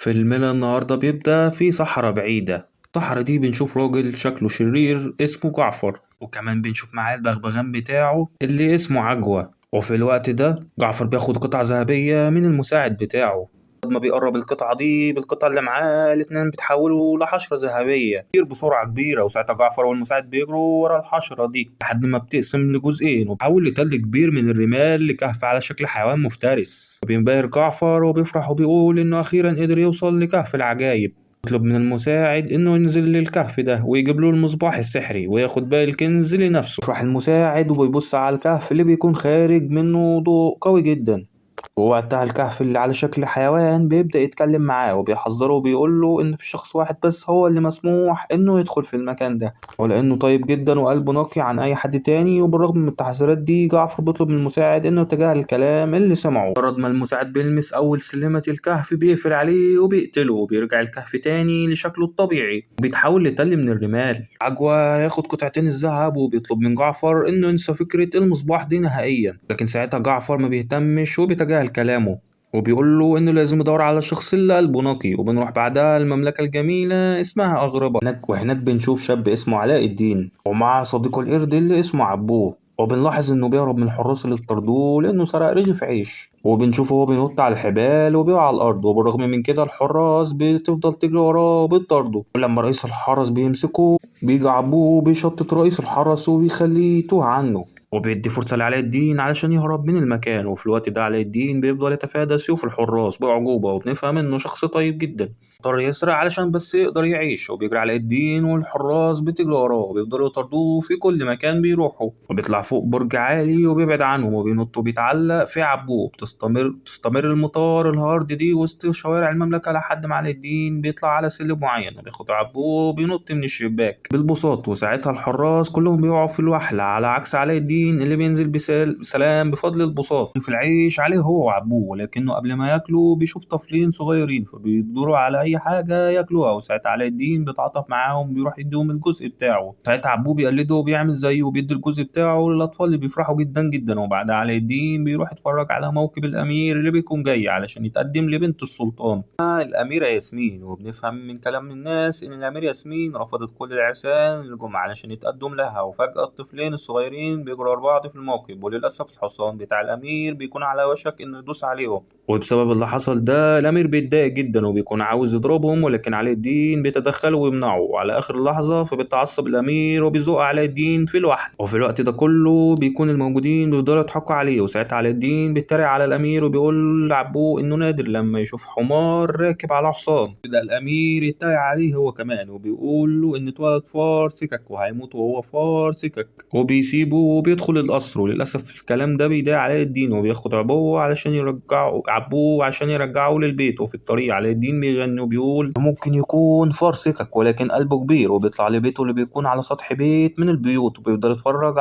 فيلمنا النهاردة بيبدأ في صحراء بعيدة. الصحراء دي بنشوف راجل شكله شرير اسمه جعفر، وكمان بنشوف معاه البغبغان بتاعه اللي اسمه عجوة. وفي الوقت ده جعفر بياخد قطعة ذهبية من المساعد بتاعه. بعد ما بيقرب القطعة دي بالقطعة اللي معاه، الاتنين بيتحولوا لحشرة ذهبية كتير بسرعة كبيرة، وساعتها جعفر والمساعد بيجروا ورا الحشرة دي لحد ما بتقسم لجزئين وبتحول لتل كبير من الرمال لكهف على شكل حيوان مفترس. بينبهر جعفر وبيفرح وبيقول إنه أخيرا قدر يوصل لكهف العجايب. يطلب من المساعد إنه ينزل للكهف ده ويجيب له المصباح السحري وياخد باقي الكنز لنفسه. يفرح المساعد وبيبص على الكهف اللي بيكون خارج منه ضوء قوي جدا، ووقتها الكهف اللي على شكل حيوان بيبدأ يتكلم معاه وبيحذره وبيقوله إن في شخص واحد بس هو اللي مسموح إنه يدخل في المكان ده، ولأنه طيب جدا وقلبه نقي عن أي حد تاني. وبالرغم من التحذيرات دي جعفر بيطلب من المساعد إنه يتجاهل الكلام اللي سمعه. مجرد ما المساعد بيلمس أول سلمة الكهف بيقفل عليه وبيقتله، وبيرجع الكهف تاني لشكله الطبيعي وبيتحول لتل من الرمال. عجوة ياخد قطعتين الذهب وبيطلب من جعفر إنه ينسى فكرة المصباح دي نهائيا، لكن ساعتها جعفر ما بيهتمش وبيتجاهل كلامه وبيقول له إنه لازم يدور على الشخص اللي قلبه نقي. وبنروح بعدها المملكة الجميلة اسمها أغربة، وهناك بنشوف شاب اسمه علاء الدين ومعاه صديقه القرد اللي اسمه عبوه. وبنلاحظ إنه بيهرب من الحراس اللي اطردوه لأنه سرق رغيف عيش، وبنشوفه وهو بينط على الحبال وبيقع على الأرض. وبالرغم من كده الحراس بتفضل تجري وراه وبتطارده، ولما رئيس الحرس بيمسكه بيجي عبوه بيشتت رئيس الحرس وبيخليه يتوه عنه، وبيدي فرصة لعلاء الدين علشان يهرب من المكان. وفي الوقت ده علاء الدين بيفضل يتفادى سيوف الحراس بأعجوبة، وبنفهم إنه شخص طيب جدا اضطر يسرق علشان بس يقدر يعيش. وبيجري علاء الدين والحراس بتجري وراه وبيفضلوا يطاردوه في كل مكان بيروحوا، وبيطلع فوق برج عالي وبيبعد عنهم وبينط وبيتعلق في عبوه. بتستمر المطار الهارد دي وسط شوارع المملكة لحد ما علاء الدين بيطلع على سلم معين وبياخد عبوه وبينط من الشباك بالبساط. وساعتها الحراس كلهم بيقعوا في الوحلة، على عكس علاء الدين اللي بينزل بسلام بفضل البساط في العيش عليه هو وعبوه. ولكنه قبل ما ياكلوا بيشوف طفلين صغيرين فبيدوروا على أي حاجة ياكلوها، وساعتها علاء الدين بيتعاطف معاهم بيروح يديهم الجزء بتاعه. ساعتها عبوه بيقلده وبيعمل زيه وبيدي الجزء بتاعه للأطفال اللي بيفرحوا جدا جدا. وبعدها علاء الدين بيروح يتفرج على موكب الأمير اللي بيكون جاي علشان يتقدم لبنت السلطان الأميرة ياسمين. وبنفهم من كلام الناس إن الأميرة ياسمين رفضت كل العرسان اللي جم علشان يتقدم لها. وفجأة الطفلين الصغيرين بيجروا ورا بعض في الموكب، وللأسف الحصان بتاع الأمير بيكون على وشك إنه يدوس عليهم، وبسبب اللي حصل ده الأمير بيتضايق جدا وبيكون عاوز يضربهم، ولكن علاء الدين بيتدخل ويمنعه على آخر لحظة. فبيتعصب الأمير وبيزق علاء الدين في الوحل، وفي الوقت ده كله بيكون الموجودين بيفضلوا يضحكوا عليه. وساعتها علاء الدين بيتريق على الأمير وبيقول لعبوه إنه نادر لما يشوف حمار راكب على حصان. بدأ الأمير يتريق عليه هو كمان وبيقول له إن اتولد فار سكك وهيموت وهو فار سكك، وبيسيبه وبيدخل القصر. وللأسف الكلام ده بيضايق علاء الدين وبياخد عبوه عشان يرجعه للبيت. وفي الطريق علاء الدين بيغني وبيقول ممكن يكون فار سكك ولكن قلبه كبير. وبيطلع لبيته اللي بيكون على سطح بيت من البيوت وبيفضل يتفرج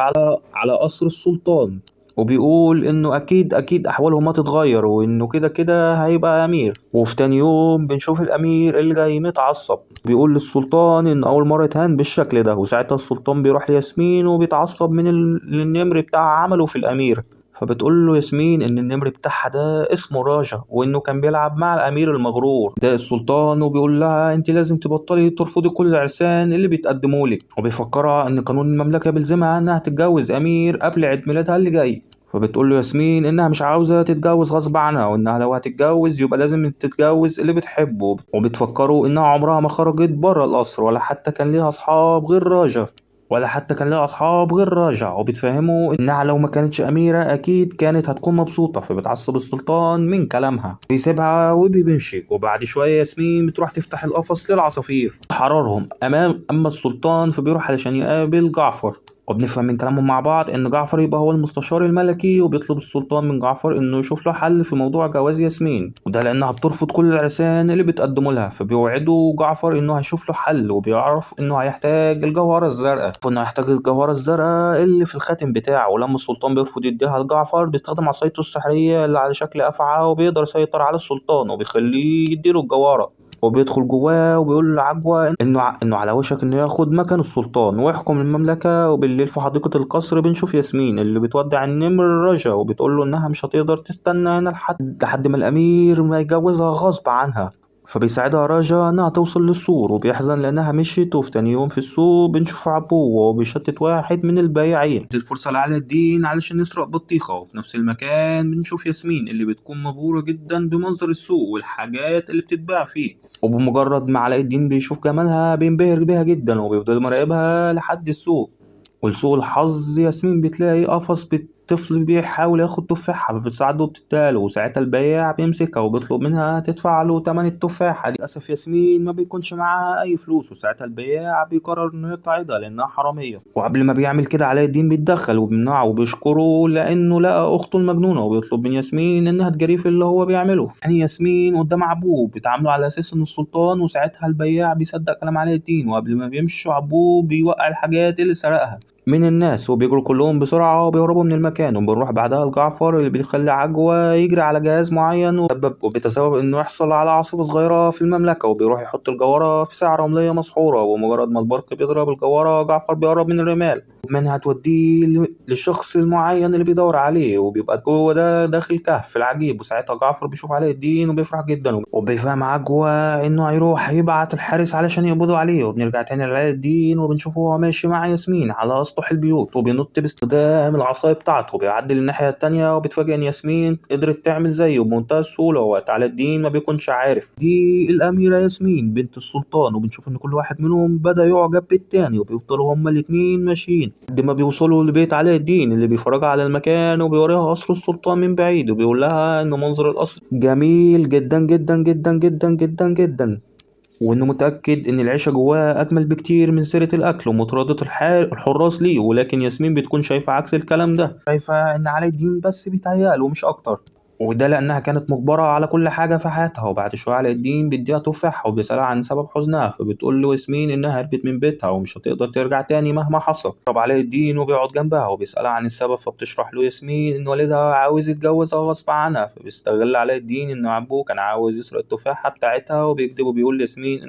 على قصر السلطان، وبيقول انه اكيد احواله ما تتغير وانه كده كده هيبقى امير. وفي تاني يوم بنشوف الامير اللي جاي متعصب بيقول للسلطان ان اول مره يتهان بالشكل ده. وساعتها السلطان بيروح لياسمين وبيتعصب من النمر بتاعها عمله في الامير. فبتقول له ياسمين ان النمر بتاعها ده اسمه راجا وانه كان بيلعب مع الامير المغرور ده السلطان. وبيقول لها انت لازم تبطلي ترفضي كل العرسان اللي بيتقدموا لك، وبيفكرها ان قانون المملكه بيلزمها انها تتجوز امير قبل عيد ميلادها اللي جاي. فبتقول له ياسمين انها مش عاوزه تتجوز غصب عنها، وانها لو هتتجوز يبقى لازم تتجوز اللي بتحبه. وبتفكروا انها عمرها ما خرجت بره القصر ولا حتى كان ليها اصحاب غير راجا، وبتفهمه انها لو ما كانتش اميره اكيد كانت هتكون مبسوطه. فبتعصب السلطان من كلامها بيسيبها وبيمشي. وبعد شويه ياسمين بتروح تفتح القفص للعصافير تحررهم اما السلطان فبيروح علشان يقابل جعفر. وبنفهم من كلامهم مع بعض ان جعفر يبقى هو المستشار الملكي، وبيطلب السلطان من جعفر انه يشوف له حل في موضوع جواز ياسمين، وده لانها بترفض كل العرسان اللي بتقدموا لها. فبيوعدوا جعفر انه هيشوف له حل، وبيعرف انه هيحتاج الجوهرة الزرقاء اللي في الخاتم بتاعه. ولما السلطان بيرفض يديها لجعفر بيستخدم عصايته السحرية اللي على شكل أفعى وبيقدر يسيطر على السلطان وبيخليه يديله الجوهرة. وبيدخل جواه وبيقول لعجوة إنه على وشك إنه ياخد مكان السلطان ويحكم المملكة. وبالليل في حديقة القصر بنشوف ياسمين اللي بتودع النمر الرجا وبتقول له إنها مش هتقدر تستنى هنا لحد ما الأمير ما يجوزها غصب عنها. فبيساعدها رجا إنها توصل للسور وبيحزن لأنها مشيت. وفي تاني يوم في السوق بنشوف عبوه وهو بيشتت واحد من البايعين. دي الفرصة لعلاء الدين علشان يسرق بطيخة. وفي نفس المكان بنشوف ياسمين اللي بتكون مبهورة جدا بمنظر السوق والحاجات اللي بتتباع فيه. وبمجرد ما علاء الدين بيشوف جمالها بينبهر بيها جدا وبيفضل مراقبها لحد السوق. ولسوء الحظ ياسمين بتلاقي قفص طفل بيحاول ياخد تفاحة فبتساعده وبتداله. وساعتها البياع بيمسكها وبيطلب منها تدفع له تمن التفاحة دي. للأسف ياسمين ما بيكونش معاها أي فلوس. وساعتها البياع بيقرر إنه يقطعها لأنها حرامية. وقبل ما بيعمل كده علاء الدين بيتدخل وبيمنعه وبيشكره لأنه لقى أخته المجنونة وبيطلب من ياسمين إنها تجاريه في اللي هو بيعمله. يعني ياسمين قدام عبوه بيتعاملوا على أساس إنه السلطان. وساعتها البياع بيصدق كلام علاء الدين. وقبل ما بيمشوا عبوه بيوقع الحاجات اللي سرقها من الناس وبيجروا كلهم بسرعة وبيهربوا من المكان. وبنروح بعدها لجعفر اللي بيخلي عجوة يجري على جهاز معين وبتسبب انه يحصل على عاصفة صغيرة في المملكة. وبيروح يحط الجوارة في ساعة رملية مسحورة. ومجرد ما البرق بيضرب الجوارة جعفر بيقرب من الرمال منها توديه للشخص المعين اللي بيدور عليه. وبيبقى جوه ده داخل كهف العجيب. وساعتها جعفر بيشوف علاء الدين وبيفرح جدا وبيفهم عجوة انه هيروح يبعت الحارس علشان يقبضوا عليه. وبنرجع تاني لعلاء الدين وبنشوفه هو ماشي مع ياسمين على اسطح البيوت وبينط باستخدام العصاية بتاعته وبيعدي للناحية التانية. وبيتفاجئ ان ياسمين قدرت تعمل زيه بمنتهى السهولة. ووقت علاء الدين ما بيكونش عارف دي الأميرة ياسمين بنت السلطان. وبنشوف ان كل واحد منهم بدأ يعجب بالتاني وبيفضلوا هما الاتنين ماشيين لحد ما بيوصلوا لبيت علاء الدين اللي بيفرجها على المكان وبيوريها قصر السلطان من بعيد. وبيقول لها ان منظر القصر جميل جدا جدا جدا جدا جدا جدا وانه متأكد ان العيشة جواه اجمل بكتير من سيرة الاكل ومطاردة الحراس ليه. ولكن ياسمين بتكون شايفة عكس الكلام ده. شايفة ان علاء الدين بس بيتهيأ ومش اكتر. وده لأنها كانت مجبرة على كل حاجة في حياتها. وبعد شوية علاء الدين بيديها تفاحة وبيسألها عن سبب حزنها. فبتقول له ياسمين إنها هربت من بيتها ومش هتقدر ترجع تاني مهما حصل. طب علاء الدين وبيقعد جنبها وبيسألها عن السبب. فبتشرح له ياسمين إن والدها عاوز يتجوزها غصب عنها. فبيستغل علاء الدين إن عبوه كان عاوز يسرق التفاحة بتاعتها وبيكذب وبيقول لياسمين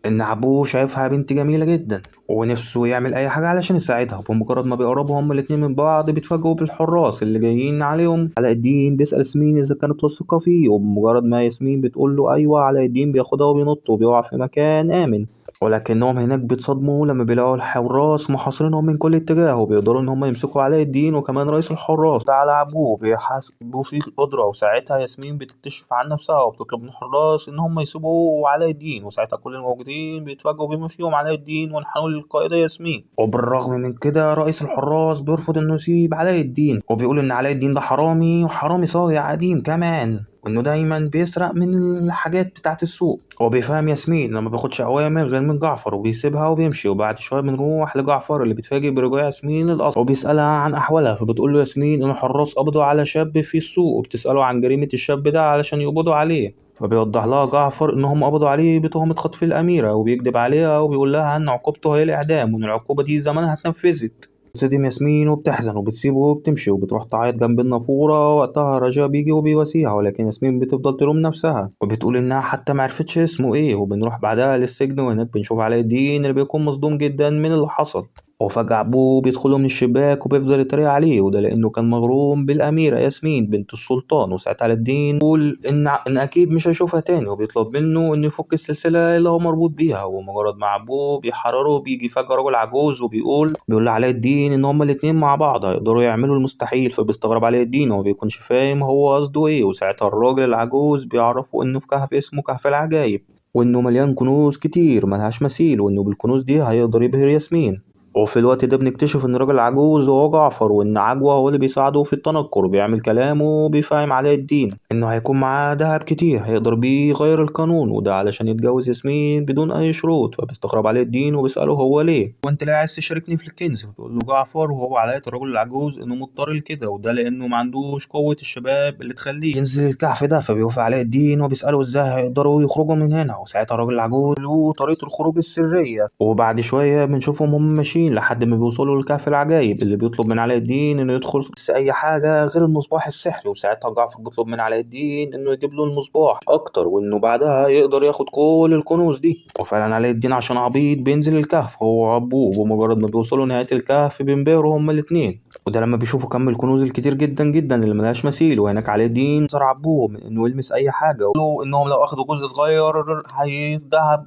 إن عبوه شايفها بنت جميلة جدا ونفسه يعمل أي حاجة علشان يساعدها. وبمجرد ما بيقربوا هما الاتنين من بعض بيتفاجئوا بالحراس اللي جايين عليهم. علاء الدين بيسأل ياسمين إذا كانت واثقة فيه. وبمجرد ما ياسمين بتقول له أيوة علاء الدين بياخدها وبينط وبيقع في مكان آمن. ولكنهم هناك بيتصدموا لما بيلاقوا الحراس محاصرينهم من كل اتجاه وبيقدروا ان هم يمسكوا علاء الدين وكمان رئيس الحراس ده على عبوه بيحاسبوا فيه القدرة. وساعتها ياسمين بتكتشف عن نفسها وبتطلب من الحراس ان هم يسيبوا علاء الدين. وساعتها كل الموجودين بيتفاجئوا بما فيهم علاء الدين وانحنوا للقائدة ياسمين. وبالرغم من كده رئيس الحراس بيرفض انه يسيب علاء الدين وبيقول ان علاء الدين ده حرامي وحرامي صايع عديم كمان وانه دايما بيسرق من الحاجات بتاعت السوق. هو بيفهم ياسمين لما بياخدش اوامر غير من جعفر وبيسيبها وبيمشي. وبعد شويه بنروح لجعفر اللي بيتفاجئ برجوع ياسمين للقصر وبيسالها عن احوالها. فبتقول له ياسمين ان الحراس قبضوا على شاب في السوق وبتساله عن جريمه الشاب ده علشان يقبضوا عليه. فبيوضح لها جعفر ان هم قبضوا عليه بتهمه خطف الاميره وبيكذب عليها وبيقول لها ان عقوبته هي الاعدام وان العقوبه دي زمانها اتنفذت. بتتصدم ياسمين وبتحزن وبتسيبه وبتمشي وبتروح تعيط جنب النافورة. وقتها رجاء بيجي وبيواسيها ولكن ياسمين بتفضل تلوم نفسها وبتقول إنها حتى معرفتش اسمه إيه. وبنروح بعدها للسجن وهناك بنشوف علاء الدين اللي بيكون مصدوم جدا من اللي حصل. وفجأة أبوه بيدخله من الشباك وبيفضل يتريق عليه وده لأنه كان مغروم بالأميرة ياسمين بنت السلطان. وساعتها علاء الدين بيقول إن أكيد مش هيشوفها تاني وبيطلب منه إنه يفك السلسلة اللي هو مربوط بيها. ومجرد ما أبوه بيحرره بيجي فجأة رجل عجوز بيقول لعلاء الدين إن هما الاتنين مع بعض هيقدروا يعملوا المستحيل. فبيستغرب علاء الدين وما بيكونش فاهم هو قصده إيه. وساعتها الراجل العجوز بيعرفوا إنه في كهف اسمه كهف العجايب وإنه مليان كنوز كتير ملهاش مثيل وإنه بالكنوز دي هيقدر يبهر ياسمين. وفي الوقت ده بنكتشف ان الراجل العجوز هو جعفر وان عجوة هو اللي بيساعده في التنكر وبيعمل كلامه وبيفهم علاء الدين انه هيكون معاه دهب كتير هيقدر بيه يغير القانون وده علشان يتجوز ياسمين بدون اي شروط. فبيستغرب علاء الدين وبيسأله هو ليه وانت ليه عايز تشاركني في الكنز. فبيقول له جعفر وهو علاء الراجل العجوز انه مضطر لكده وده لانه ما عندوش قوة الشباب اللي تخليه ينزل الكهف ده. فبيوافق علاء الدين وبيسأله ازاي هيقدروا يخرجوا من هنا. وساعتها الراجل العجوز له طريقة الخروج السرية. وبعد شوية بنشوفهم هم ماشيين لحد ما بيوصلوا لكهف العجايب اللي بيطلب من علاء الدين انه يدخل بس اي حاجة غير المصباح السحري. وساعتها جعفر بيطلب من علاء الدين انه يجيب له المصباح اكتر وانه بعدها يقدر ياخد كل الكنوز دي. وفعلا علاء الدين عشان عبيط بينزل الكهف هو وابوه. وبمجرد ما بيوصلوا نهاية الكهف بينبهروا هما الاتنين وده لما بيشوفوا كم الكنوز الكتير جدا جدا اللي ملهاش مثيل. وهناك علاء الدين صار عبوه من انه يلمس اي حاجه، وقالوا انهم لو اخدوا جزء صغير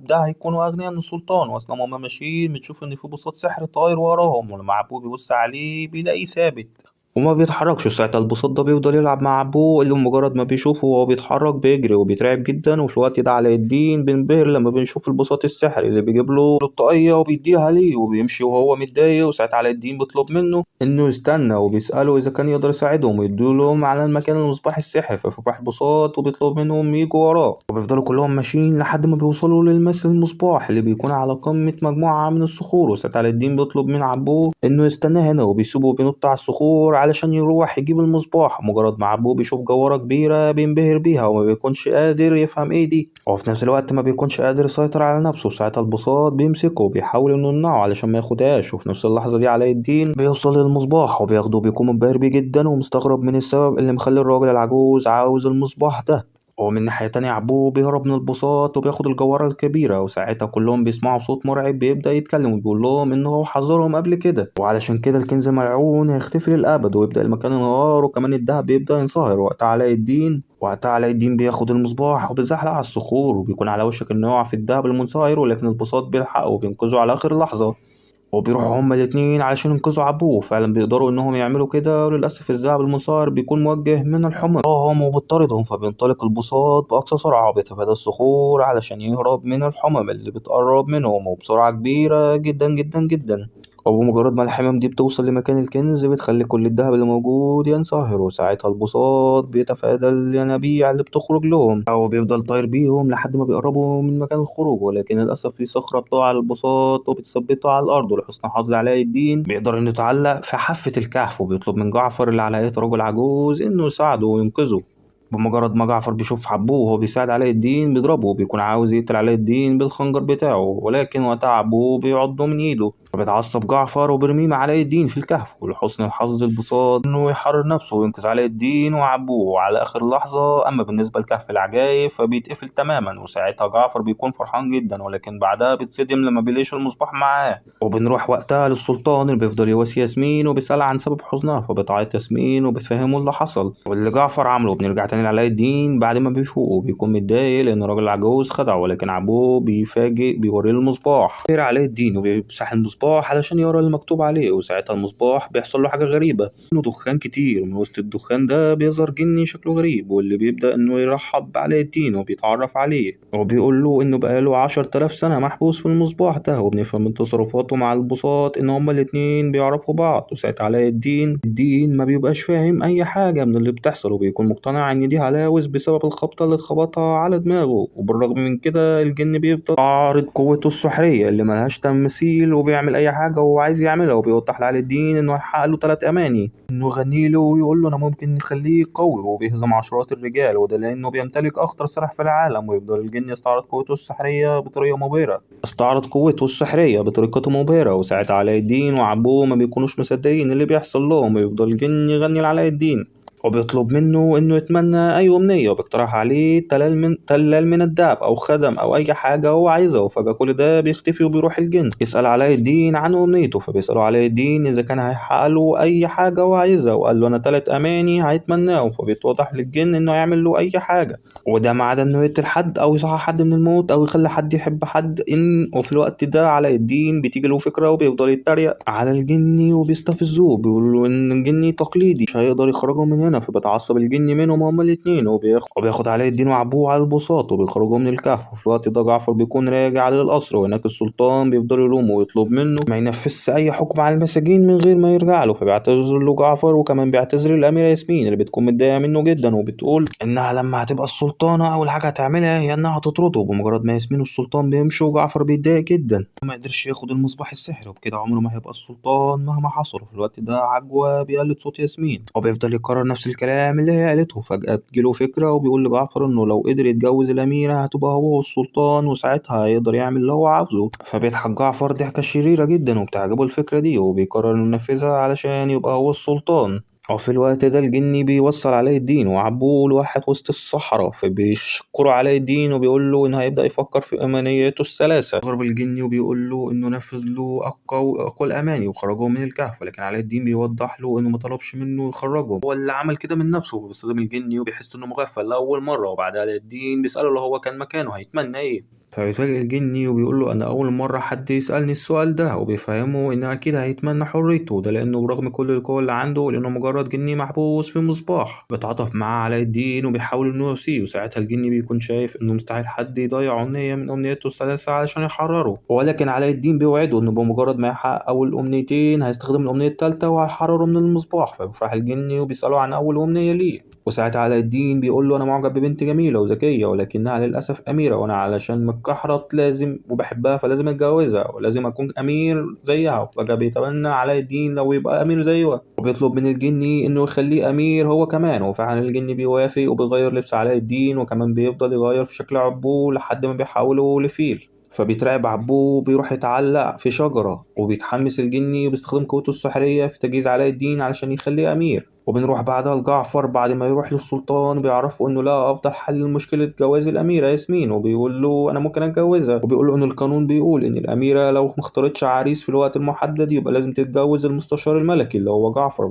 ده هيكونوا اغنياء من السلطان. واثناء ما هم ماشيين بتشوف ان في بساط سحر طاير وراهم، ولما عبوه بيبص عليه بيلاقيه ثابت وما بيتحركش. ساعتها البساط ده بيفضل يلعب مع عبوه، اللي مجرد ما بيشوفه وهو بيتحرك بيجري وبيترعب جدا. وفي الوقت ده علاء الدين بينبهر لما بيشوف البساط السحري اللي بيجيب له الطاقية وبيديها ليه، وبيمشي وهو متضايق. وساعتها علاء الدين بيطلب منه انه يستنى وبيسأله اذا كان يقدر يساعدهم ويدولهم على المكان المصباح السحري. ففتح البساط وبيطلب منهم يجوا وراه، وبيفضلوا كلهم ماشيين لحد ما بيوصلوا للمس المصباح اللي بيكون على قمة مجموعة من الصخور. وساعتها علاء الدين بيطلب من عبوه انه يستناه هنا، وبيسيبه بينط على الصخور علشان يروح يجيب المصباح. مجرد ما عبوه بيشوف جوهرة كبيرة بينبهر بيها وما بيكونش قادر يفهم ايه دي، وفي نفس الوقت ما بيكونش قادر يسيطر على نفسه. ساعتها البساط بيمسكه وبيحاول انه يمنعه علشان ما ياخدهاش. وفي نفس اللحظة دي علاء الدين بيوصل للمصباح وبياخده وبيكون منبهر بيه جدا ومستغرب من السبب اللي مخلي الراجل العجوز عاوز المصباح ده. ومن ناحية تانية عبوه بيهرب من البساط وبياخد الجوهرة الكبيرة. وساعتها كلهم بيسمعوا صوت مرعب بيبدأ يتكلم وبيقول لهم إن هو حذرهم قبل كده، وعلشان كده الكنز الملعون هيختفي للأبد ويبدأ المكان ينهار. وكمان الدهب بيبدأ ينصهر. وقتها علاء الدين بياخد المصباح وبيزحلق على الصخور وبيكون على وشك إنه يقع في الدهب المنصهر، ولكن البساط بيلحقه وبينقذه على آخر لحظة. وبيروحوا هما الاتنين علشان ينقذوا عبوه. فعلا بيقدروا انهم يعملوا كده، وللأسف الذهب المنصهر بيكون موجه من الحمر وراهم وبيطاردهم. فبينطلق البساط بأقصى سرعة وبيتفادى الصخور علشان يهرب من الحمم اللي بتقرب منهم وبسرعة كبيرة جدا جدا جدا. وبمجرد ما الحمم دي بتوصل لمكان الكنز بتخلي كل الدهب اللي موجود ينصهر. وساعتها البساط بيتفادى الينابيع اللي بتخرج لهم، أو بيفضل طاير بيهم لحد ما بيقربوا من مكان الخروج. ولكن للأسف في صخرة بتقع على البساط وبتثبته على الأرض. ولحسن حظ علاء الدين بيقدر إنه يتعلق في حافة الكهف، وبيطلب من جعفر اللي على هيئة رجل عجوز إنه يساعده وينقذه. بمجرد ما جعفر بيشوف حبوه وهو بيساعد علاء الدين بيضربه وبيكون عاوز يقتل علاء الدين بالخنجر بتاعه، ولكن وقتها حبوه بيعضه من ايده. فبيتعصب جعفر وبيرميه مع علاء الدين في الكهف. ولحسن الحظ البساط انه يحرر نفسه وينقذ علاء الدين وعبوه على اخر لحظة. اما بالنسبة لكهف العجايب فبيتقفل تماما. وساعتها جعفر بيكون فرحان جدا، ولكن بعدها بيتصدم لما بيلاقيش المصباح معاه. وبنروح وقتها للسلطان اللي بيفضل يواسي ياسمين وبيسألها عن سبب حزنها. فبتعيط ياسمين وبتفهمه اللي حصل واللي جعفر عمله. بنرجع تاني لعلاء الدين بعد ما بيفوق وبيكون متضايق لأن الراجل العجوز خدعه، ولكن عبوه بيفاجئ بيوريه المصباح. غير علاء الدين وبيمسح المصباح علشان يقرا المكتوب عليه. وساعتها المصباح بيحصل له حاجة غريبة، إنه دخان كتير. من وسط الدخان ده بيظهر جني شكله غريب، واللي بيبدأ إنه يرحب بعلاء الدين وبيتعرف عليه وبيقول له إنه بقاله 10,000 سنة محبوس في المصباح ده. وبنفهم من تصرفاته مع البساط إن هما الاتنين بيعرفوا بعض. وساعتها علاء الدين ما بيبقاش فاهم أي حاجة من اللي بتحصل، وبيكون مقتنع إن دي هلاوس بسبب الخبطة اللي اتخبطها على دماغه. وبالرغم من كده الجن بيفضل عارض قوته السحرية اللي ملهاش تمثيل وبيعمل أي حاجة وهو عايز يعملها. وبيوضح لعلاء الدين إنه هيحقق له 3 أماني، إنه يغني له ويقول له أنا ممكن نخليه قوي وبيهزم عشرات الرجال، وده لأنه بيمتلك أخطر سلاح في العالم. ويفضل الجن يستعرض قوته السحرية بطريقة مبهرة. وساعتها علاء الدين وعبوه ما بيكونوش مصدقين اللي بيحصل لهم، ويفضل الجن يغني لعلاء الدين وبيطلب منه إنه يتمنى أي أمنية، وبيقترح عليه تلال من الدهب أو خدم أو أي حاجة هو عايزها. وفجأة كل ده بيختفي وبيروح الجن يسأل علاء الدين عن أمنيته. فبيسأله علاء الدين إذا كان هيحقق له أي حاجة هو عايزها، وقال له أنا 3 أماني هيتمناهم. فبيتوضح للجن إنه يعمل له أي حاجة، وده ما عدا إنه يقتل حد أو يصحى حد من الموت أو يخلي حد يحب حد. وفي الوقت ده علاء الدين بتيجي له فكرة وبيفضل يتريق على الجني وبيستفزوه، بيقول له إن الجني تقليدي مش هيقدر يخرجه من هنا. فبتعصب الجني منهم هما الاتنين وبياخد علاء الدين وعبوه على البساط وبيخرجوا من الكهف. وفي الوقت ده جعفر بيكون راجع للقصر، وهناك السلطان بيفضل يلومه ويطلب منه ما ينفذش أي حكم على المساجين من غير ما يرجع له. فبيعتذر له جعفر، وكمان بيعتذر الأميرة ياسمين اللي بتكون متضايقة منه جدا وبتقول إنها لما هتبقى السلطانة أول حاجة هتعملها هي إنها هتطرده. بمجرد ما ياسمين والسلطان بيمشوا جعفر بيتضايق جدا وما قدرش ياخد المصباح السحري، وبكده عمره ما هيبقى السلطان مهما حصل. في الوقت ده عجوة بيقلد صوت ياسمين وبيفضل يكرر نفس الكلام اللي هي قالته. فجأة بتجيله فكرة وبيقول لجعفر إنه لو قدر يتجوز الأميرة هتبقى هو والسلطان، وساعتها هيقدر يعمل اللي هو عاوزه. فبيضحك جعفر ضحكة شريرة جدا وبتعجبه الفكرة دي، وبيقرر إنه ينفذها علشان يبقى هو السلطان. وفي الوقت ده الجني بيوصل علاء الدين وعبوه لواحد وسط الصحراء، فبيشكره علاء الدين وبيقول له إن هيبدأ يفكر في أمنياته الثلاثة. استغرب الجني وبيقول له إنه نفذ له أقوى الأماني وخرجه من الكهف، ولكن علاء الدين بيوضح له إنه مطلبش منه يخرجه، هو اللي عمل كده من نفسه. بيصدم الجني وبيحس إنه مغفل لأول مرة، وبعدها علاء الدين بيسأله لو هو كان مكانه هيتمنى إيه. فبيتفاجئ الجني وبيقول له أنا أول مرة حد يسألني السؤال ده، وبيفهمه إن أكيد هيتمنى حريته، ده لأنه برغم كل القوة اللي عنده لأنه مجرد جني محبوس في مصباح. بيتعاطف معاه علاء الدين وبيحاول إنه يواسيه، وساعتها الجني بيكون شايف إنه مستحيل حد يضيع أمنية من أمنياته الثلاثة علشان يحرره، ولكن علاء الدين بيوعده إنه بمجرد ما يحقق أول أمنيتين هيستخدم الأمنية التالتة وهيحرره من المصباح. فبيفرح الجني وبيسأله عن أول أمنية ليه، وساعتها علاء الدين بيقول له أنا معجب ببنت جميلة وذكية ولكنها للأسف أميرة، وأنا علشان متكحرت لازم وبحبها فلازم أتجوزها ولازم أكون أمير زيها. وفجأة بيتمنى علاء الدين لو يبقى أمير زيها، وبيطلب من الجني إنه يخليه أمير هو كمان، وفعلا الجني بيوافق وبيغير لبس علاء الدين، وكمان بيفضل يغير في شكل عبوه لحد ما بيحوله لفيل. فبيترعب عبوه وبيروح يتعلق في شجرة، وبيتحمس الجني وبيستخدم قوته السحرية في تجهيز علاء الدين علشان يخليه أمير. وبنروح بعدها لجعفر بعد ما يروح للسلطان وبيعرفوا انه لا افضل حل لمشكلة جواز الاميرة ياسمين، وبيقول له انا ممكن اتجوزها، وبيقول له ان القانون بيقول ان الاميرة لو ما اختارتش عريس في الوقت المحدد يبقى لازم تتجوز المستشار الملكي اللي هو جعفر.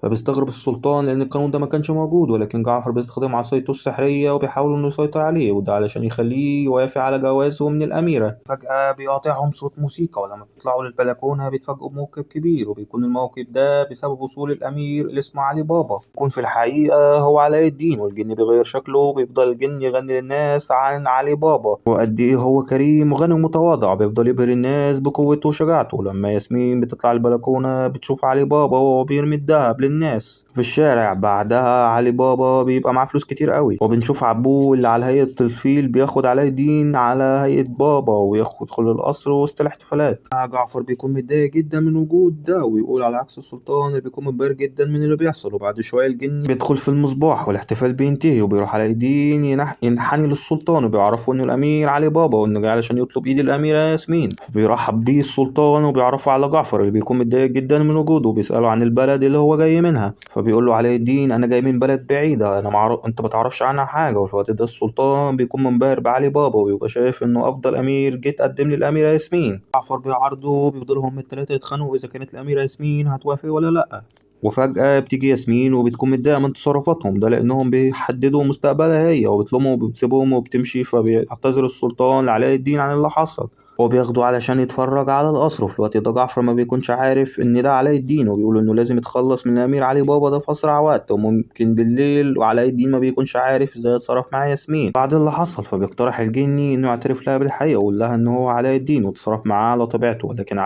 فبيستغرب السلطان لان القانون ده ما كانش موجود، ولكن جعفر بيستخدم عصايته السحرية وبيحاول انه يسيطر عليه، وده علشان يخليه يوافق على جوازه من الاميرة. فجأة بيقاطعهم صوت موسيقى، ولما بيطلعوا للبلكونة بيتفاجئوا بموكب كبير، وبيكون الموكب ده بسبب وصول الامير اللي اسمه علي بابا، يكون في الحقيقة هو علاء الدين. والجن بيغير شكله وبيفضل الجن يغني للناس عن علي بابا وقد ايه هو كريم وغني ومتواضع، بيفضل يبهر الناس بقوته وشجاعته. لما ياسمين بتطلع البلكونة بتشوف علي بابا وهو بيرمي الدهب للناس في الشارع. بعدها علي بابا بيبقى معاه فلوس كتير قوي، وبنشوف عبوه اللي على هيئة الفيل بياخد علاء الدين على هيئة بابا ويدخل القصر وسط الاحتفالات. جعفر بيكون متضايق جدا من وجود ده، ويقول على عكس السلطان اللي بيكون متضايق جدا من اللي بيحصل. وبعد شوية الجن بيدخل في المصباح والاحتفال بينتهي، وبيروح علاء الدين ينحني للسلطان وبيعرفوا انه الامير علي بابا وانه جاي علشان يطلب ايد الاميرة ياسمين. بيرحب بيه السلطان وبيعرفوا على جعفر اللي بيكون متضايق جدا من وجوده، وبيسأله عن البلد اللي هو جاي منها. فبيقول له علاء الدين انا جاي من بلد بعيدة انت ما تعرفش عنها حاجة. وفي الوقت ده السلطان بيكون منبهر بعلي بابا وبيبقى شايف انه افضل امير جه تقدم للاميرة ياسمين. جعفر بيعارضه وبيفضلوا هم التلاتة يتخانقوا اذا كانت الاميرة ياسمين هتوافق ولا لا. وفجأة بتيجي ياسمين وبتكون متضايقة من تصرفاتهم ده لأنهم بيحددوا مستقبلها هي، وبتلومهم وبتسيبهم وبتمشي. فبيعتذر السلطان لعلاء الدين عن اللي حصل وبياخده علشان يتفرج على القصر. وفي الوقت ده جعفر ما بيكونش عارف ان ده علاء الدين، وبيقول انه لازم يتخلص من الامير علي بابا ده في اسرع وقت وممكن بالليل. وعلاء الدين ما بيكونش عارف ازاي يتصرف مع ياسمين بعد اللي حصل، فبيقترح الجني انه يعترف لها بالحقيقه ويقول لها ان هو علاء الدين وتصرف معاه على طبيعته. ولكن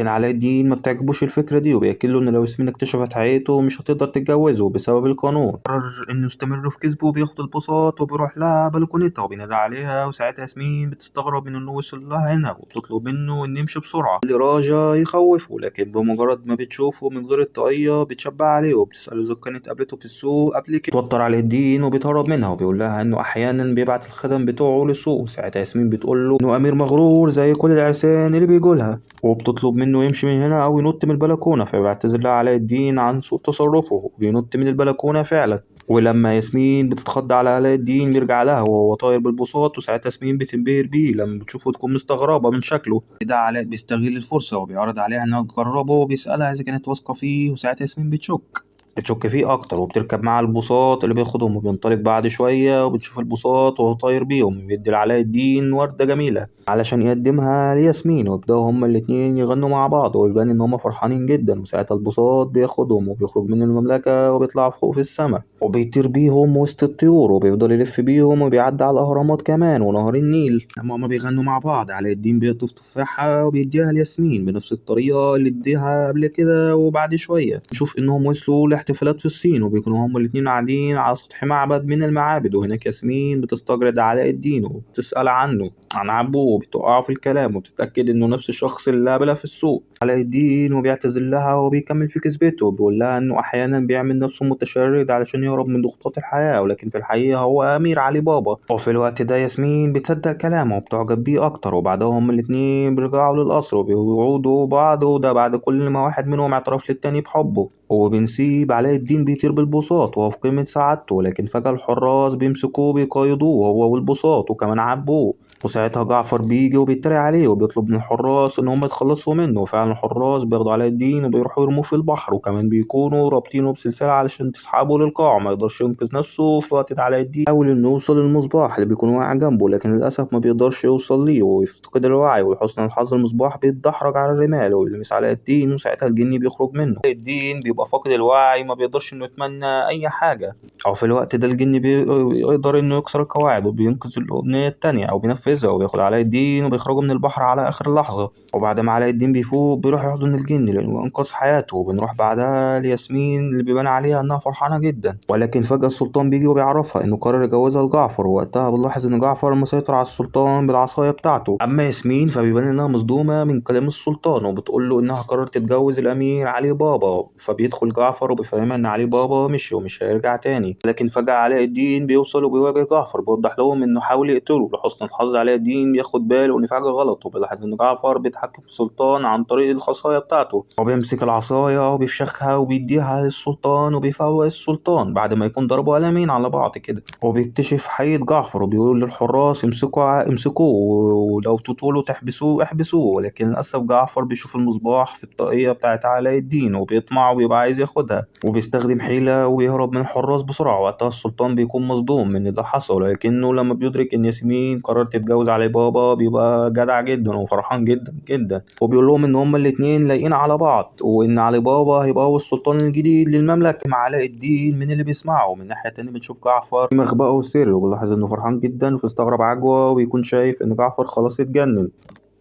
علاء الدين ما بتعجبوش الفكره دي، وبيأكد له ان لو ياسمين اكتشفت حقيقته مش هتقدر تتجوزه بسبب القانون. قرر انه يستمر في كذبه وبياخد البساط وبيروح لها بلكونتها وبينادى عليها، وساعتها ياسمين بتستغرب من انه وصل لها هنا وبتطلب منه انه يمشي بسرعه اللي راجع يخوفه، لكن بمجرد ما بتشوفه من غير الطاقية بتشبع عليه وبتسأله اذا كانت قابلته في السوق قبل كده. توتر على الدين وبيتهرب منها وبيقول لها انه احيانا بيبعت الخدم بتوعه للسوق. ساعتها ياسمين بتقول له انه امير مغرور زي كل العرسان اللي بيجولها، وبتطلب منه يمشي من هنا او ينط من البلكونه. فبيعتذر لها علاء الدين عن سوء تصرفه وبينط من البلكونه فعلا. ولما ياسمين بتتخض على علاء الدين بيرجع لها وهو طاير بالبساط، وساعتها ياسمين بتنبهر بيه لما بتشوفه تكون مستغربة من شكله. كده علاء بيستغل الفرصة وبيعرض عليها انها تجربه وبيسألها اذا كانت واثقة فيه، وساعتها ياسمين بتشك فيه اكتر وبتركب معاه البساط اللي بياخدهم وبينطلق. بعد شوية وبتشوف البساط وهو طاير بيهم بيدي لعلاء الدين وردة جميلة علشان يقدمها لياسمين، ويبدأوا هما الاتنين يغنوا مع بعض ويبان ان هما فرحانين جدا. وساعتها البساط بياخدهم وبيخرج من المملكة وبيطلع فوق في السماء وبيطير بيهم وسط الطيور وبيفضل يلف بيهم وبيعدي على الأهرامات كمان ونهر النيل. لما هما بيغنوا مع بعض علاء الدين بيقطف تفاحة وبيديها لياسمين بنفس الطريقة اللي اديها قبل كده. وبعد شوية نشوف إنهم وصلوا احتفالات في الصين، وبيكونوا هما الاتنين قاعدين على سطح معبد من المعابد، وهناك ياسمين بتستجرد علاء الدين وبتسأل عنه عن عبوه، وبتوقعه في الكلام وبتتأكد إنه نفس الشخص اللي قابلها في السوق. علاء الدين وبيعتذر لها وبيكمل في كذبته، وبيقول لها إنه أحيانا بيعمل نفسه متشرد علشان يهرب من ضغوطات الحياة، ولكن في الحقيقة هو أمير علي بابا. وفي الوقت ده ياسمين بتصدق كلامه وبتعجب بيه أكتر، وبعدها هما الاتنين بيرجعوا للقصر وبيوعدوا بعض، وده بعد كل ما واحد منهم اعترف للتاني بحبه. وبنسيب علاء الدين بيطير بالبساط وهو في قمة سعادته، لكن فجأة الحراس بيمسكوه بيقيدوه هو والبساط وكمان عبوه. وساعتها جعفر بيجي وبيتريق عليه وبيطلب من الحراس إن هم يتخلصوا منه، وفعلا الحراس بياخدوا علاء الدين وبيروحوا يرموه في البحر، وكمان بيكونوا رابطينه بسلسلة علشان تسحبه للقاع ما يقدرش ينقذ نفسه. في وقت ده علاء الدين حاول إنه يوصل للمصباح اللي بيكون واقع جنبه، لكن للأسف ما بيقدرش يوصل ليه ويفقد الوعي، ولحسن الحظ المصباح بيتدحرج على الرمال وبيلمس علاء الدين، وساعتها الجني بيخرج منه. علاء الدين بيبقى فاقد الوعي ما بيقدرش إنه يتمنى أي حاجة، أو في الوقت ده الجني بيقدر إنه يكسر القواعد وبينقذ الأمنية التانية أو بينفذها، وبياخد علاء الدين وبيخرجوا من البحر على آخر لحظة. وبعد ما علاء الدين بيفوق بيروح يحضن الجني لأنه أنقذ حياته، وبنروح بعدها لياسمين اللي بيبان عليها إنها فرحانة جدا، ولكن فجأة السلطان بيجي وبيعرفها إنه قرر يجوزها لجعفر، ووقتها بنلاحظ إن جعفر مسيطر على السلطان بالعصاية بتاعته. أما ياسمين فبيبان إنها مصدومة من كلام السلطان، وبتقول له إنها قررت تتجوز الأمير علي بابا، فبيدخل جعفر وبيفهمها إن علي بابا مشي ومش هيرجع تاني. لكن فجأة علاء الدين بيوصل وبيواجه جعفر بيوضح لهم إنه حاول يقتله. لحسن الحظ علاء الدين بياخد باله إن في حاجة غلط، وبيلاحظ إن جعفر بيتحكم في السلطان عن طريق الخصاية بتاعته، وبيمسك العصاية وبيفشخها وبيديها للسلطان وبيفوق السلطان بعد ما يكون ضربوا قلمين على بعض كده. وبيكتشف حقيقة جعفر وبيقول للحراس امسكوه ولو تطولوا تحبسوه احبسوه، ولكن للأسف جعفر بيشوف المصباح في الطاقية بتاعت علاء الدين وبيطمع وبيبقى عايز ياخدها، وبيستخدم حيلة ويهرب من الحراس بسرعة. وقتها السلطان بيكون مصدوم من اللي حصل، ولكنه لما بيدرك إن ياسمين قررت تتجوز علي بابا بيبقى جدع جدا وفرحان جدا جدا، وبيقول لهم إن هما الاتنين لايقين على بعض، وإن علي بابا هيبقى هو السلطان الجديد للمملكة. مع علاء الدين من اللي بيسمعه من ناحية تانية بنشوف جعفر في مخبأه وسر، وبنلاحظ إنه فرحان جدا وبيستغرب عجوة وبيكون شايف إن جعفر خلاص اتجنن.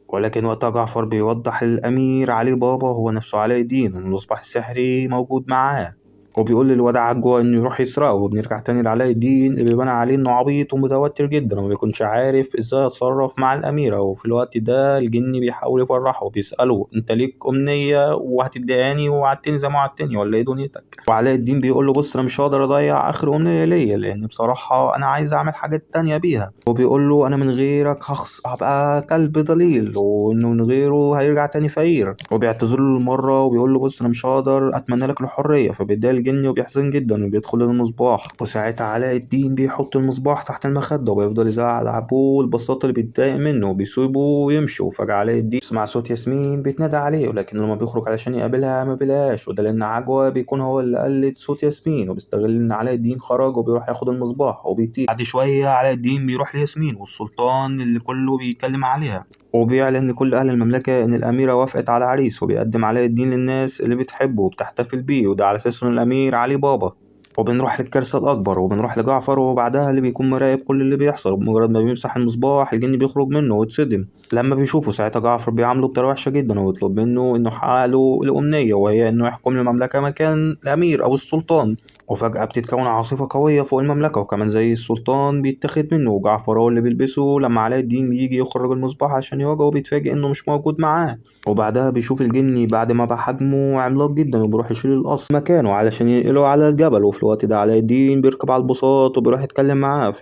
ولكن وقتها جعفر بيوضح للأمير علي بابا هو نفسه علاء الدين وإن المصباح السحري موجود معاه، وبيقول للواد عجوة إنه يروح يسرقه. وبنرجع تاني لعلاء الدين اللي بيبان عليه إنه عبيط ومتوتر جدا وما بيكونش عارف إزاي يتصرف مع الأميرة. وفي الوقت ده الجني بيحاول يفرحه وبيسأله أنت ليك أمنية وهتديهاني ووعدتني زي ما وعدتني ولا إيه دنيتك؟ وعلاء الدين بيقول له بص أنا مش هقدر أضيع آخر أمنية ليا لأن بصراحة أنا عايز أعمل حاجات تانية بيها. وبيقول له أنا من غيرك هبقى كلب ضليل، وإنه من غيره هيرجع تاني فقير. وبيعتذر له المرة وبيقول له بص أنا مش هقدر أتمنى لك الحرية، فبيديها الجني وبيحزن جدا وبيدخل المصباح. وساعتها علاء الدين بيحط المصباح تحت المخدة وبيفضل يزعل عبوه البساط اللي بيتضايق منه وبيسيبه ويمشي. وفجأة علاء الدين يسمع صوت ياسمين بيتنادى عليه، ولكن لما بيخرج علشان يقابلها ما بيلاقيهاش، وده لأن عجوة بيكون هو اللي قلد صوت ياسمين، وبيستغل إن علاء الدين خرج وبيروح ياخد المصباح وبيطير. بعد شوية علاء الدين بيروح لياسمين والسلطان اللي كله بيتكلم عليها، وبيعلن لكل أهل المملكة إن الأميرة وافقت على عريس، وبيقدم علاء الدين للناس اللي بتحبه وبتحتفل بيه، وده على أساس إنه الأمير علي بابا. وبنروح للكارثة الأكبر وبنروح لجعفر وبعدها اللي بيكون مراقب كل اللي بيحصل، وبمجرد ما بيمسح المصباح الجن بيخرج منه ويتصدم لما بيشوفه. ساعتها جعفر بيعامله بطريقة وحشة جدا وبيطلب منه إنه يحقق له الأمنية وهي إنه يحكم المملكة مكان الأمير أو السلطان. وفجأة بتتكون عاصفة قوية فوق المملكة وكمان زي السلطان بيتاخد منه، وجعفر هو اللي بيلبسه لما علاء الدين بيجي يخرج المصباح عشان يواجهه بيتفاجئ إنه مش موجود معاه. وبعدها بيشوف الجني بعد ما بقى حجمه عملاق جدا وبيروح يشيل القصر مكانه علشان ينقله على الجبل. وفي الوقت ده علاء الدين بيركب على البساط وبيروح يتكلم معاه،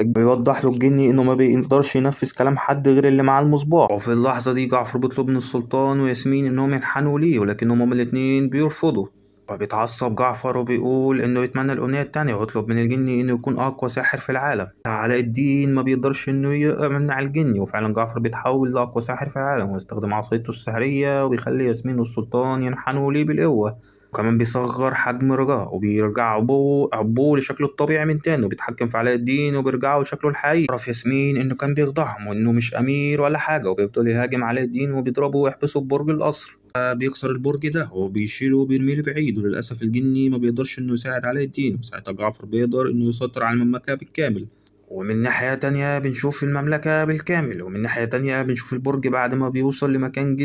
بيوضح له الجني انه ما بيقدرش ينفذ كلام حد غير اللي معاه المصباح. وفي اللحظة دي جعفر بيطلب من السلطان وياسمين انهم ينحنوا ليه، ولكنهم هما الاتنين بيرفضوا. فبيتعصب جعفر وبيقول انه يتمنى الامنية التانية ويطلب من الجني انه يكون اقوى ساحر في العالم. علاء الدين ما بيقدرش انه يمنع الجني، وفعلا جعفر بيتحول لاقوى ساحر في العالم ويستخدم عصايته السحرية وبيخلي ياسمين والسلطان ينحنوا ليه بالقوة، وكمان بيصغر حجم رجاء وبيرجع عبوه لشكله الطبيعي من تاني وبيتحكم في علاء الدين وبيرجعه لشكله الحقيقي. عرف ياسمين انه كان بيخدعهم وانه مش امير ولا حاجة، وبيفضل يهاجم علاء الدين وبيضربه ويحبسه ببرج القصر. بيكسر البرج ده وبيشيله وبيرميه لبعيد، وللأسف الجني ما بيقدرش إنه يساعد علاء الدين، وساعتها جعفر بيقدر إنه يسيطر على المملكة بالكامل. ومن ناحية تانية بنشوف المملكة بالكامل، ومن ناحية تانية بنشوف البرج بعد ما بيوصل لمكان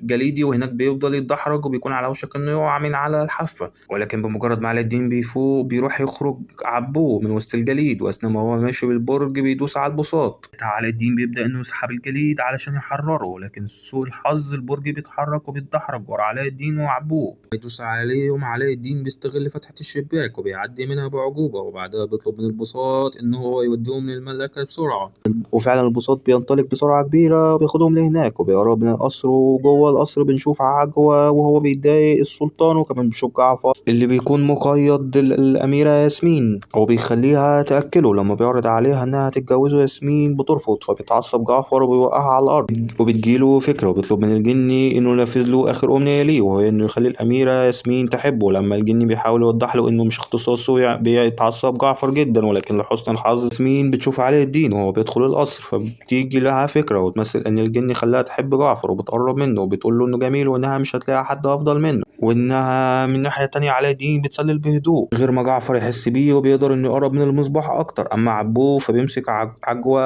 جليدي، وهناك بيفضل يتدحرج وبيكون على وشك إنه يقع من على الحافة، ولكن بمجرد ما علاء الدين بيفوق بيروح يخرج عبوه من وسط الجليد، وأثناء ما هو ماشي بالبرج بيدوس على البساط. علاء الدين بيبدأ إنه يسحب الجليد علشان يحرره، لكن سوء الحظ البرج بيتحرك وبيتدحرج ورا علاء الدين وعبوه بيدوس عليهم. علاء الدين بيستغل فتحة الشباك وبيعدي منها بعجوبة، وبعدها بيطلب من البساط إن هو يوديهم للمملكة بسرعة. وفعلا البساط بينطلق بسرعة كبيرة وبياخدهم لهناك وبيقرب من القصر، وجوه القصر بنشوف عجوة وهو بيضايق السلطان، وكمان بنشوف جعفر اللي بيكون مقيد الأميرة ياسمين وبيخليها تأكله. لما بيعرض عليها إنها تتجوزه ياسمين بترفض، فبيتعصب جعفر وبيوقعها على الأرض، وبتجيله فكرة وبيطلب من الجني إنه ينفذ له آخر أمنية ليه، وهي إنه يخلي الأميرة ياسمين تحبه. لما الجني بيحاول يوضح له إنه مش اختصاصه بيتعصب جعفر جدا، ولكن لحسن الحظ ياسمين بتشوف علاء الدين وهو بيدخل القصر، فبتيجي لها فكرة وتمثل إن الجني خلاها تحب جعفر وبتقرب منه وبتقول له إنه جميل وإنها مش هتلاقي حد أفضل منه، وإنها من ناحية تانية علاء الدين بتسلل بهدوء غير ما جعفر يحس بيه وبيقدر إنه يقرب من المصباح أكتر. أما عبوه فبيمسك عجوة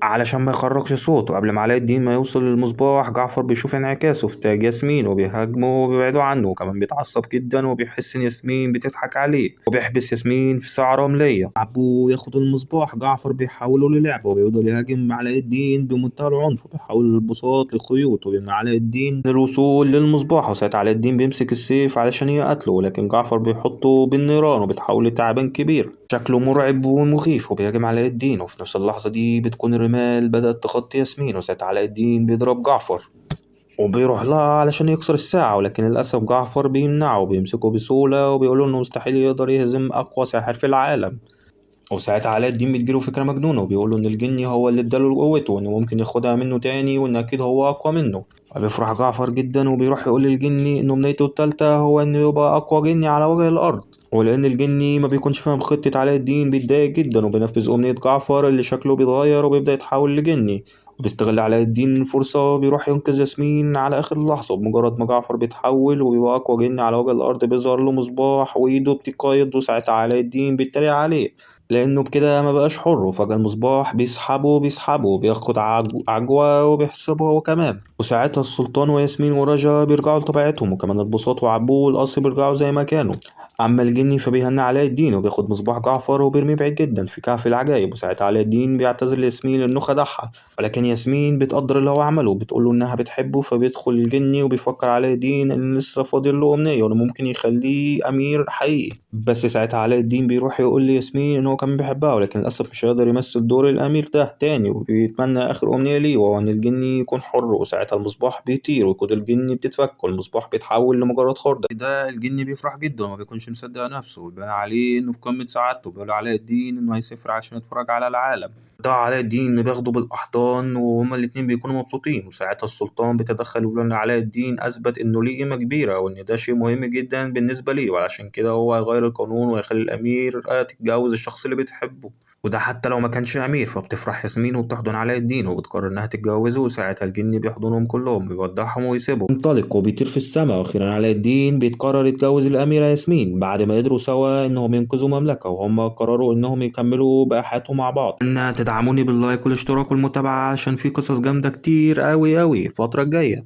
علشان ما يخرجش صوته. قبل ما علاء الدين ما يوصل للمصباح جعفر بيشوف انعكاسه في تاج ياسمين وبيهاجمه وبيبعدوا عنه، وكمان بيتعصب جدا وبيحس ان ياسمين بتضحك عليه وبيحبس ياسمين في ساعة رملية. عبوه ياخد المصباح جعفر بيحوله للعبة وبيفضل يهاجم علاء الدين بمنتهى العنف وبيحول البساط لخيوط وبيمنع علاء الدين من الوصول للمصباح. وساعتها علاء الدين بيمسك السيف علشان يقتله، لكن جعفر بيحطه بالنيران وبيتحول لتعبان كبير شكله مرعب ومخيف وبيهاجم علاء الدين. وفي نفس اللحظة دي بتكون الرمال بدأت تغطي ياسمين، وساعتها علاء الدين بيضرب جعفر وبيروح لها علشان يكسر الساعة، ولكن للأسف جعفر بيمنعه وبيمسكه بسهولة وبيقوله إنه مستحيل يقدر يهزم أقوى ساحر في العالم. وساعتها علاء الدين بتجيله فكرة مجنونة وبيقوله إن الجني هو اللي اداله قوته وإنه ممكن ياخدها منه تاني وإن أكيد هو أقوى منه. فبيفرح جعفر جدا وبيروح يقول للجني إنه أمنيته التالتة هو إنه يبقى أقوى جني على وجه الأرض. ولأن الجني ما بيكونش فاهم خطة علاء الدين بيتضايق جدا وبينفذ أمنية جعفر اللي شكله بيتغير وبيبدأ يتحول لجني. وبيستغل علاء الدين الفرصة وبيروح ينقذ ياسمين على آخر لحظة. وبمجرد ما جعفر بيتحول وبيبقى أقوى جني على وجه الأرض بيظهر له مصباح وإيده بتقايض، وساعتها علاء الدين بيتريق عليه لأنه بكده ما بقاش حر، وفجأة المصباح بيسحبه وبياخد عجوة وبيحسبه هو كمان. وساعتها السلطان وياسمين ورجا بيرجعوا لطبيعتهم، وكمان البساط وعبوه والقصر بيرجعوا زي ما كانوا. أما الجني فبيهنى علاء الدين وبياخد مصباح جعفر وبيرميه بعيد جدا في كهف العجائب. وساعتها علاء الدين بيعتذر لياسمين إنه خدعها، ولكن ياسمين بتقدر اللي هو عمله وبتقوله إنها بتحبه. فبيدخل الجني وبيفكر علاء الدين إن لسه فاضل له أمنية وإنه ممكن يخليه أمير حقيقي. بس ساعتها علاء الدين بيروح يقول لياسمين إن هو كان بيحبها، ولكن للأسف مش هيقدر يمثل دور الأمير ده تاني، وبيتمنى آخر أمنية ليه وهو إن الجني يكون حر. وساعتها المصباح بيطير وكود الجني بتتفك والمصباح بيتحول لمجرد خردة. ده الجني بيفرح جدا وما بيكونش مصدق نفسه وبيبان عليه إنه في قمة سعادته. بيقول علاء الدين إنه هيسافر عشان يتفرج على العالم ده. علاء الدين بياخده بالأحضان وهما الاتنين بيكونوا مبسوطين. وساعتها السلطان بيتدخل ويقول إن علاء الدين أثبت إنه ليه قيمة كبيرة وإن ده شيء مهم جدا بالنسبة ليه، وعشان كده هو هيغير القانون ويخلي الأمير تتجوز الشخص اللي بتحبه، وده حتى لو ما كانش أمير. فبتفرح ياسمين وبتحضن علاء الدين وبتقرر إنها تتجوزه، وساعتها الجني بيحضنهم كلهم بيودعهم ويسيبهم ينطلق وبيطير في السماء. وأخيرا علاء الدين بيتقرر يتجوز الأميرة ياسمين بعد ما قدروا سوا إنهم ينقذوا مملكة، وهم قرروا إنهم يكملوا بقى حياتهم مع بعض. إن تدعموني باللايك والاشتراك والمتابعة عشان في قصص جامدة كتير أوي الفترة الجاية.